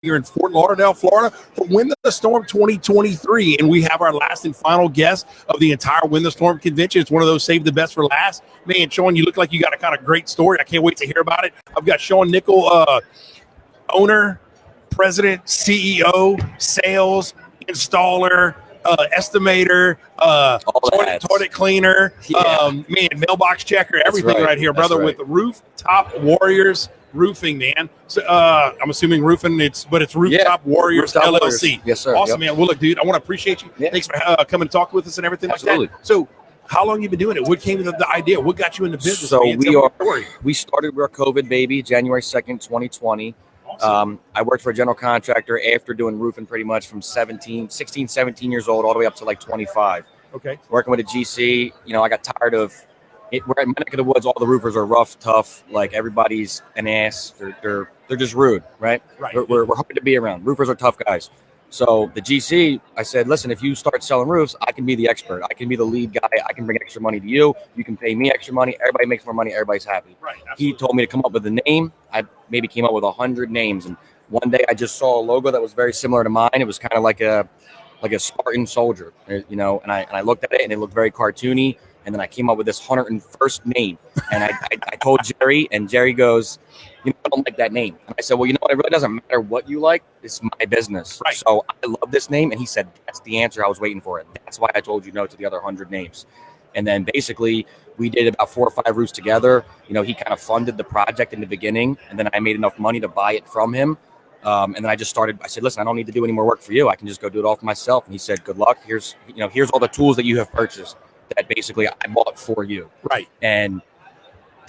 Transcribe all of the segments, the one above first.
here in Fort Lauderdale, Florida for Win the Storm 2023. And we have our last and final guest of the entire Win the Storm convention. It's one of those save the best for last. Man, Shawn, you look like you got a kind of great story. I can't wait to hear about it. I've got Shawn Nichol, owner, president, CEO, sales, installer, estimator, toilet cleaner, mailbox checker, everything right here, brother, with the Rooftop Warriors Roofing, man. So I'm assuming roofing, it's Rooftop Warriors Rooftop LLC. Warriors. Yes, sir. Awesome, man. Well, look, dude, I want to appreciate you. Thanks for coming and talking with us and everything like that. So how long you been doing it? What came to the idea? What got you into business? So we started with our COVID baby, January 2nd, 2020. Awesome. I worked for a general contractor after doing roofing pretty much from 16, 17 years old all the way up to like 25. Okay. Working with a GC, I got tired of it. We're in my neck of the woods. All the roofers are rough, tough. Like everybody's an ass. They're just rude, right? Right. We're hard to be around. Roofers are tough guys. So the GC, I said, listen, if you start selling roofs, I can be the expert. I can be the lead guy. I can bring extra money to you. You can pay me extra money. Everybody makes more money. Everybody's happy. Right. He told me to come up with a name. I maybe came up with 100 names. And one day I just saw a logo that was very similar to mine. It was kind of like a Spartan soldier, and I looked at it and it looked very cartoony. And then I came up with this 101st name. And I told Jerry, and Jerry goes, I don't like that name. And I said, well, you know what? It really doesn't matter what you like. It's my business. Right. So I love this name. And he said, that's the answer. I was waiting for it. That's why I told you no to the other 100 names. And then basically we did about 4 or 5 roofs together. He kind of funded the project in the beginning. And then I made enough money to buy it from him. And then I just started. I said, listen, I don't need to do any more work for you. I can just go do it all for myself. And he said, good luck. Here's all the tools that you have purchased that basically I bought for you. Right. And,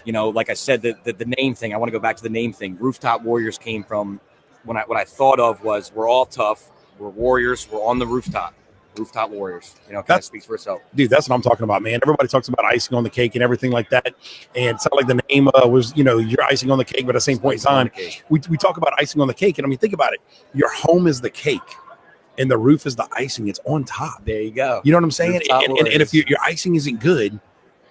like I said, the name thing, I want to go back to the name thing. Rooftop Warriors came from what I thought of was we're all tough. We're warriors. We're on the rooftop. Rooftop Warriors. That speaks for itself. Dude, that's what I'm talking about, man. Everybody talks about icing on the cake and everything like that. And it's not like the name was, you're icing on the cake, but at the same point in time, we talk about icing on the cake. And I mean, think about it. Your home is the cake. And the roof is the icing. It's on top. There you go. You know what I'm saying? And if your icing isn't good,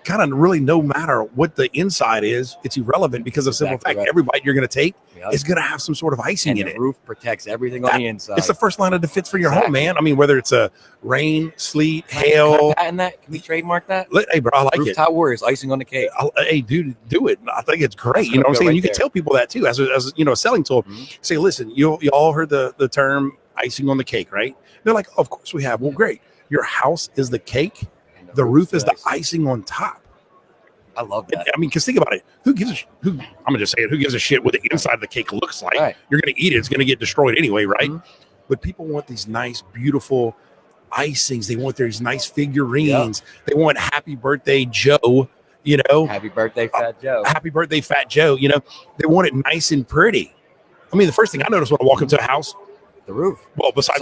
kind of really no matter what the inside is, it's irrelevant because of simple fact. Every bite you're going to take is going to have some sort of icing in it. The roof protects everything on the inside. It's the first line of defense for your home, man. I mean, whether it's a rain, sleet, hail. Can we trademark that? Hey, bro, I like it. Rooftop Warriors, icing on the cake. Hey, dude, do it. I think it's great. You know what I'm saying? Right, you can tell people that too as a selling tool. Mm-hmm. Say, listen, you all heard the term icing on the cake, right? They're like, of course we have. Well, great. Your house is the cake. The roof is the icing on top. I love that. I mean, because think about it. I'm gonna just say it. Who gives a shit what the inside of the cake looks like? Right. You're gonna eat it. It's gonna get destroyed anyway, right? Mm-hmm. But people want these nice, beautiful icings. They want these nice figurines. Yep. They want Happy Birthday Joe. Happy Birthday Fat Joe. Happy Birthday Fat Joe. They want it nice and pretty. I mean, the first thing I notice when I walk into a house. The roof. Well, besides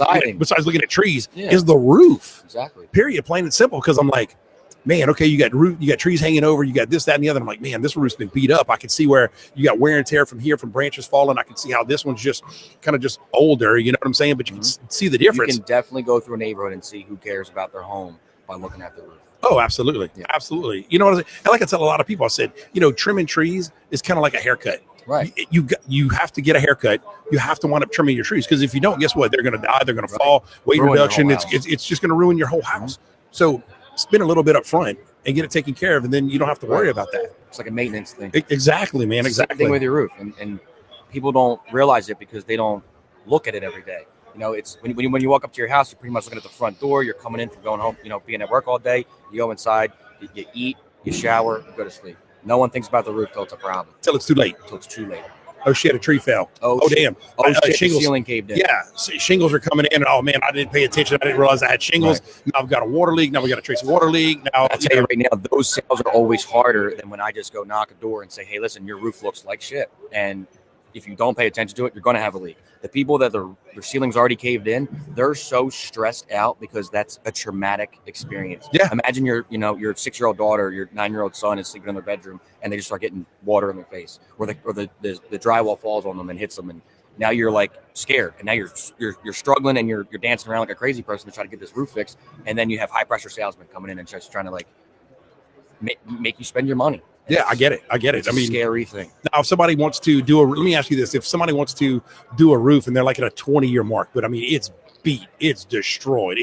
looking at trees, is the roof. Exactly. Period. Plain and simple. Because I'm like, man, okay, you got trees hanging over, you got this, that, and the other. I'm like, man, this roof's been beat up. I can see where you got wear and tear from branches falling. I can see how this one's just kind of just older. You know what I'm saying? But you can see the difference. You can definitely go through a neighborhood and see who cares about their home by looking at the roof. Oh, absolutely. Yeah. Absolutely. You know what I'm saying? And like I tell a lot of people, I said, trimming trees is kind of like a haircut. Right. You have to get a haircut. You have to wind up trimming your trees because if you don't, guess what? They're going to die. They're going to fall. Weight reduction. It's just going to ruin your whole house. Mm-hmm. So spend a little bit up front and get it taken care of, and then you don't have to worry about that. It's like a maintenance thing. Exactly, man. Exactly. Same thing with your roof, and people don't realize it because they don't look at it every day. It's when you walk up to your house, you're pretty much looking at the front door. You're coming in from going home. Being at work all day. You go inside. You eat. You shower. You go to sleep. No one thinks about the roof till it's a problem. Till it's too late. Oh shit! A tree fell. Oh damn! Oh shit! Shingles. The ceiling caved in. Yeah, shingles are coming in. And, oh man, I didn't pay attention. I didn't realize I had shingles. Right. Now I've got a water leak. Now we got a trace of water leak. Now I'll tell you right now, those sales are always harder than when I just go knock a door and say, "Hey, listen, your roof looks like shit." And if you don't pay attention to it, you're going to have a leak. The people that their ceiling's already caved in, they're so stressed out because that's a traumatic experience. Yeah. Imagine your 6-year-old daughter, your 9-year-old son is sleeping in their bedroom and they just start getting water in their face, or the drywall falls on them and hits them, and now you're like scared, and now you're struggling and you're dancing around like a crazy person to try to get this roof fixed, and then you have high pressure salesmen coming in and just trying to like make you spend your money. Yeah, I get it. It's I mean, scary thing. now if somebody wants to do let me ask you this: if somebody wants to do a roof and they're like at a 20-year mark, but I mean it's beat, it's destroyed,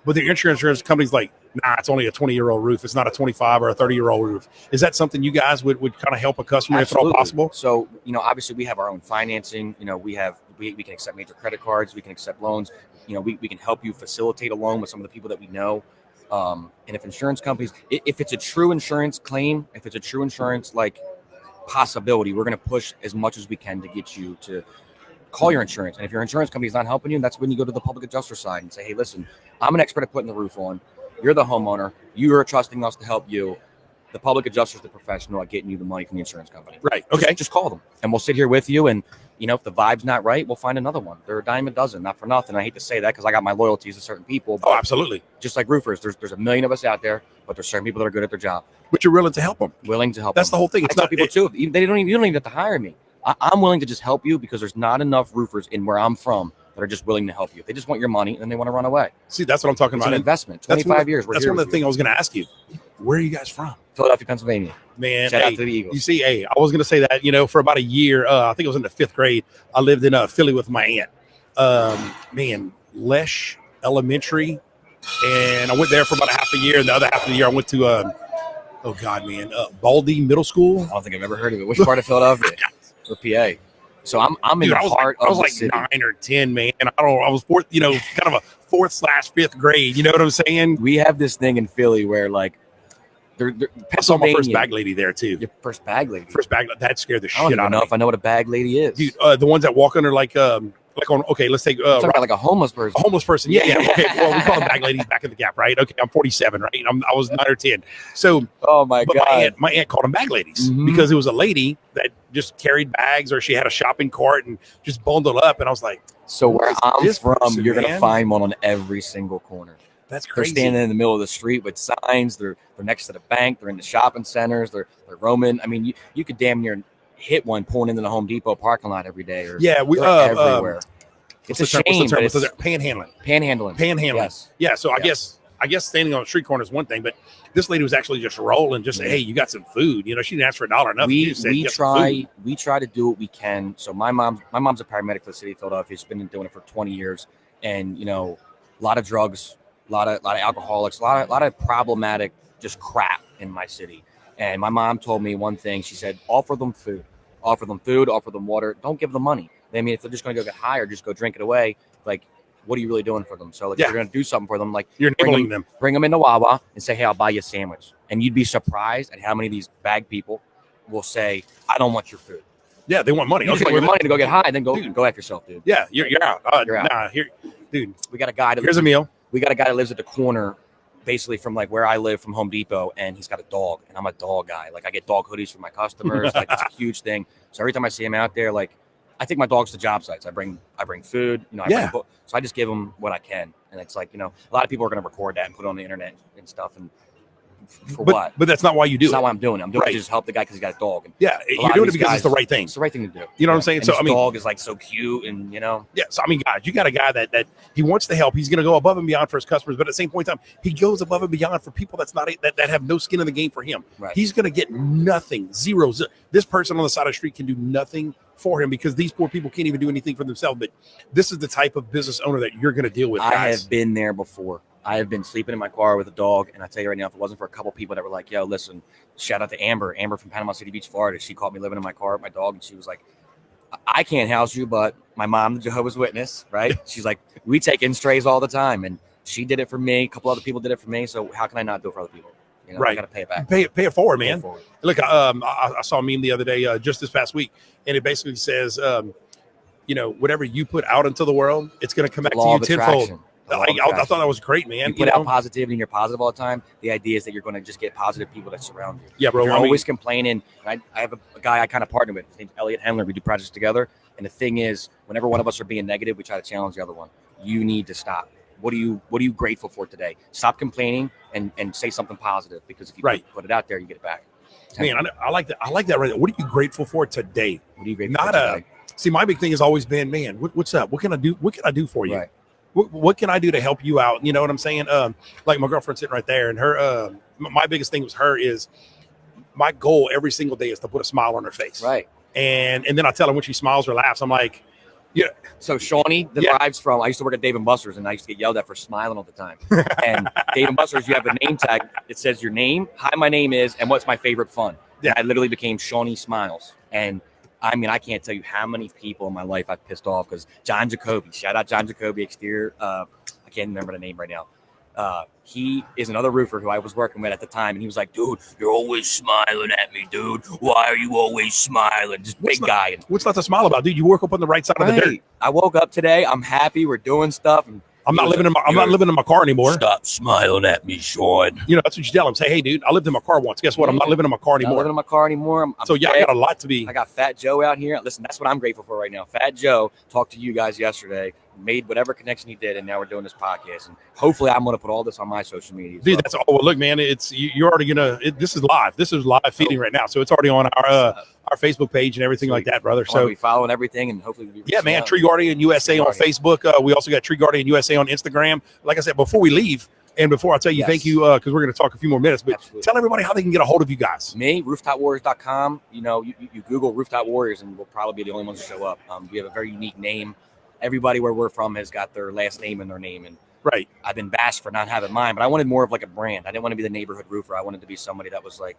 but the insurance company's like, nah, it's only a 20-year-old roof. It's not a 25 or a 30-year-old roof. Is that something you guys would kind of help a customer Absolutely. if at all possible? So, obviously we have our own financing. We can accept major credit cards. We can accept loans. We can help you facilitate a loan with some of the people that we know. And if insurance companies, if it's a true insurance claim, if it's a true insurance like possibility, we're going to push as much as we can to get you to call your insurance. And if your insurance company is not helping you, that's when you go to the public adjuster side and say, hey, listen, I'm an expert at putting the roof on. You're the homeowner. You are trusting us to help you. The public adjuster is the professional at getting you the money from the insurance company. Right. Okay. Just call them, and we'll sit here with you. And if the vibe's not right, we'll find another one. They're a dime a dozen, not for nothing. I hate to say that because I got my loyalties to certain people. Oh, absolutely. Just like roofers, there's a million of us out there, but there's certain people that are good at their job. But you're willing to help them. Willing to help. That's them. the whole thing. I tell people too. You don't even have to hire me. I'm willing to just help you because there's not enough roofers in where I'm from that are just willing to help you. They just want your money and they want to run away. See, that's what I'm talking It's about. an investment. 25 years. That's one of the things I was going to ask you. Where are you guys from? Philadelphia, Pennsylvania. Man, shout out to the Eagles. You see, I was going to say that, for about a year, I think it was in the 5th grade, I lived in Philly with my aunt. Lesh Elementary, and I went there for about a half a year, and the other half of the year I went to, Baldy Middle School. I don't think I've ever heard of it. Which part of Philadelphia? Or PA? So I'm in the heart of the city. I was like 9 or 10, man. I was fourth, kind of a 4th/5th grade. You know what I'm saying? We have this thing in Philly where I saw my first bag lady there too. Your first bag lady? First bag lady. That scared the shit out of me. I don't know if I know what a bag lady is. Dude, the ones that walk under like on, okay, let's take like a homeless person. A homeless person. Yeah. Okay. Well, we call them bag ladies back in the Gap, right? Okay, I'm 47, right? I was 9 or 10. So, oh my God, my aunt called them bag ladies because it was a lady that just carried bags, or she had a shopping cart and just bundled up. And I was like, so where I'm from, you're gonna find one on every single corner. That's crazy. They're standing in the middle of the street with signs. They're next to the bank. They're in the shopping centers. They're roaming. I mean, you could damn near hit one pulling into the Home Depot parking lot every day. Or we everywhere. It's a shame. What's the term? Panhandling. Yes. Yeah. So I guess standing on a street corner is one thing, but this lady was actually just rolling. Just say, hey, you got some food. She didn't ask for $1 or nothing. We try to do what we can. So my mom's a paramedic for the city of Philadelphia. She's been doing it for 20 years, and a lot of drugs, a lot of alcoholics, a lot of problematic just crap in my city. And my mom told me one thing. She said, offer them food, offer them water. Don't give them money. I mean, if they're just going to go get high or just go drink it away, like, what are you really doing for them? So, if you're going to do something for them, like, you're enabling them. Bring them into Wawa and say, hey, I'll buy you a sandwich. And you'd be surprised at how many of these bag people will say, I don't want your food. Yeah, they want money. You want your money to go get high, then go after yourself, dude. Yeah, you're out. You're out. Nah, dude. We got a guy Here's a meal. We got a guy that lives at the corner, basically from like where I live, from Home Depot, and he's got a dog, and I'm a dog guy. Like, I get dog hoodies for my customers. Like, it's a huge thing. So every time I see him out there, like, I take my dogs to job sites. I bring food. So I just give them what I can, and it's like, a lot of people are going to record that and put it on the internet and stuff. And what? But that's not why you do it. That's not why I'm doing it. I'm doing it to just help the guy because he's got a dog. And you're doing it because it's the right thing. It's the right thing to do. You know what I'm saying? And so I mean, dog is like so cute, and Yeah. So I mean, guys, you got a guy that he wants to help. He's going to go above and beyond for his customers, but at the same point in time, he goes above and beyond for people that have no skin in the game for him. Right. He's going to get nothing, zero. This person on the side of the street can do nothing for him because these poor people can't even do anything for themselves. But this is the type of business owner that you're going to deal with. I have been there before. I have been sleeping in my car with a dog, and I tell you right now, if it wasn't for a couple people that were like, yo, listen, shout out to Amber from Panama City Beach, Florida. She caught me living in my car with my dog, and she was like, I can't house you, but my mom, the Jehovah's Witness, right? She's like, we take in strays all the time, and she did it for me. A couple other people did it for me, so how can I not do it for other people? Right. I got to pay it back. Pay it forward, man. Look, I saw a meme the other day, just this past week, and it basically says, whatever you put out into the world, it's going to come back to you tenfold. I thought that was great, man. You put out positivity and you're positive all the time. The idea is that you're going to just get positive people that surround you. Yeah, bro. You're always complaining. I have a guy I kind of partner with. His name's Elliot Hemler. We do projects together. And the thing is, whenever one of us are being negative, we try to challenge the other one. You need to stop. What are you grateful for today? Stop complaining and say something positive, because if you put it out there, you get it back. Man, I like that. I like that right there. What are you grateful for today? What are you grateful for today? See, my big thing has always been, man, what's up? What can I do? What can I do for you? Right. What can I do to help you out? You know what I'm saying? Like my girlfriend's sitting right there, and her, my biggest thing with her is my goal every single day is to put a smile on her face. Right. And then I tell her when she smiles or laughs, I'm like, yeah. So Shawnee derives from, I used to work at Dave & Buster's, and I used to get yelled at for smiling all the time. And Dave & Buster's, you have a name tag. It says your name, hi, my name is, and what's my favorite fun. Yeah. And I literally became Shawnee Smiles. And I mean, I can't tell you how many people in my life I've pissed off because John Jacoby, shout out John Jacoby, exterior. I can't remember the name right now. He is another roofer who I was working with at the time, and he was like, dude, you're always smiling at me, dude. Why are you always smiling? Just big guy. What's not to smile about, dude? You woke up on the right side of the dirt. I woke up today. I'm happy. We're doing stuff. And I'm not living in my car anymore. Stop smiling at me, Shawn. You know, that's what you tell him. Say, hey, dude, I lived in my car once. Guess what? I'm not living in my car anymore. Not living in my car anymore. I'm so, yeah, I got a lot to be. I got Fat Joe out here. Listen, that's what I'm grateful for right now. Fat Joe talked to you guys yesterday, made whatever connection he did, and now we're doing this podcast. And hopefully I'm going to put all this on my social media. Dude, that's all. Well, look, man, you're already going to – this is live. This is live feeding right now. So it's already on our Facebook page and everything like that, brother. So we following everything, and hopefully man, Tree Guardian USA on Facebook. We also got Tree Guardian USA on Instagram. Like I said, before we leave and before I tell you thank you, because we're going to talk a few more minutes, but tell everybody how they can get a hold of you guys. Me, rooftopwarriors.com. You know, you Google Rooftop Warriors, and we'll probably be the only ones to show up. We have a very unique name. Everybody where we're from has got their last name in their name, and right. I've been bashed for not having mine, but I wanted more of like a brand. I didn't want to be the neighborhood roofer. I wanted to be somebody that was like,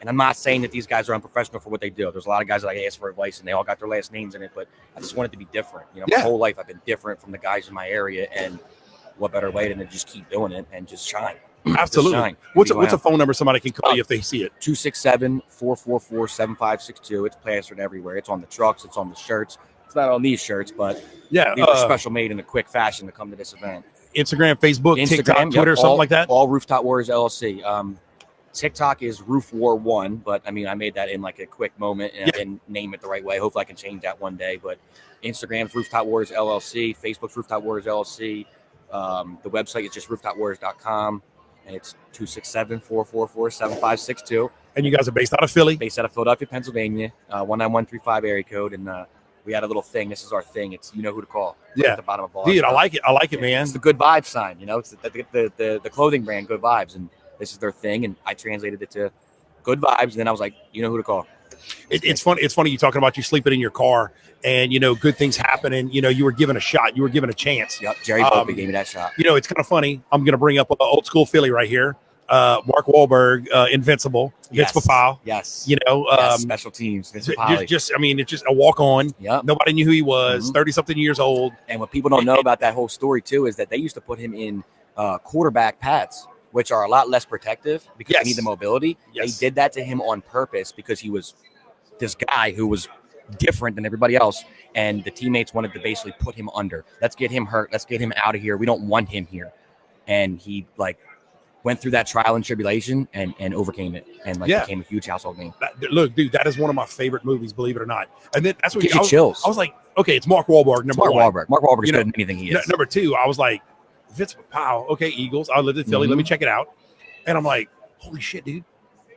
and I'm not saying that these guys are unprofessional for what they do. There's a lot of guys that I ask for advice, and they all got their last names in it, but I just wanted to be different. You know, my whole life I've been different from the guys in my area, and what better way than to just keep doing it and just shine. Absolutely. Just shine. What's a phone number somebody can call you if they see it? 267-444-7562. It's plastered everywhere. It's on the trucks. It's on the shirts. It's not on these shirts, but these are special made in a quick fashion to come to this event. Instagram, Facebook, TikTok, Twitter, something like that? All Rooftop Warriors LLC. TikTok is Roof War 1, but I mean, I made that in like a quick moment and I didn't name it the right way. Hopefully I can change that one day, but Instagram's Rooftop Warriors LLC, Facebook's Rooftop Warriors LLC. The website is just rooftopwarriors.com, and it's 267-444-7562. And you guys are based out of Philly? Based out of Philadelphia, Pennsylvania, 19135 area code, and we had a little thing. This is our thing. It's you know who to call. Yeah. At the bottom of all. Dude, I like it. I like it, man. It's the Good Vibes sign. You know, it's the clothing brand Good Vibes, and this is their thing. And I translated it to Good Vibes, and then I was like, you know who to call. It's funny. It's funny you talking about you sleeping in your car, and you know good things happen, and you know you were given a shot. You were given a chance. Yep. Jerry Volpe gave me that shot. You know, it's kind of funny. I'm going to bring up old school Philly right here. Mark Wahlberg, Invincible, Vince Papale. Yes. You know, special teams. Just, I mean, it's just a walk on. Yep. Nobody knew who he was, 30-something years old. And what people don't know about that whole story, too, is that they used to put him in quarterback pads, which are a lot less protective because they need the mobility. They did that to him on purpose because he was this guy who was different than everybody else. And the teammates wanted to basically put him under. Let's get him hurt. Let's get him out of here. We don't want him here. And he, went through that trial and tribulation and overcame it and became a huge household name. Look, dude, that is one of my favorite movies, believe it or not. And then that's what gives you chills. I was like, okay, it's Mark Wahlberg. Number one. Mark Wahlberg is good in anything he is. Number two, I was like, Vince Papale. Okay, Eagles. I lived in Philly. Let me check it out. And I'm like, holy shit, dude.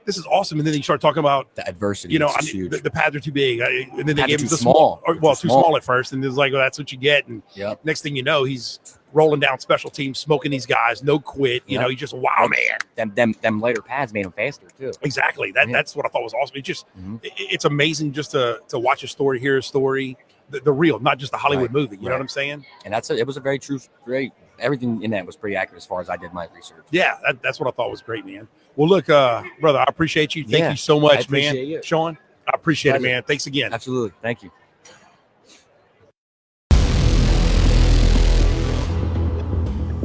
This is awesome. And then you start talking about the adversity. You know, the pads are too big. And then they gave him the small. Too small at first. And it was like, well, that's what you get. And next thing you know, he's rolling down special teams, smoking these guys, no quit. You know, he's just a wow man. Them later pads made him faster too. Exactly. That's what I thought was awesome. It just it's amazing just to watch a story, hear a story, the real, not just the Hollywood movie. You know what I'm saying? And it was a very true, everything in that was pretty accurate as far as I did my research. Yeah, that's what I thought was great, man. Well, look, brother, I appreciate you. Thank you so much, man. You. Shawn, I appreciate it, man. Thanks again. Absolutely. Thank you.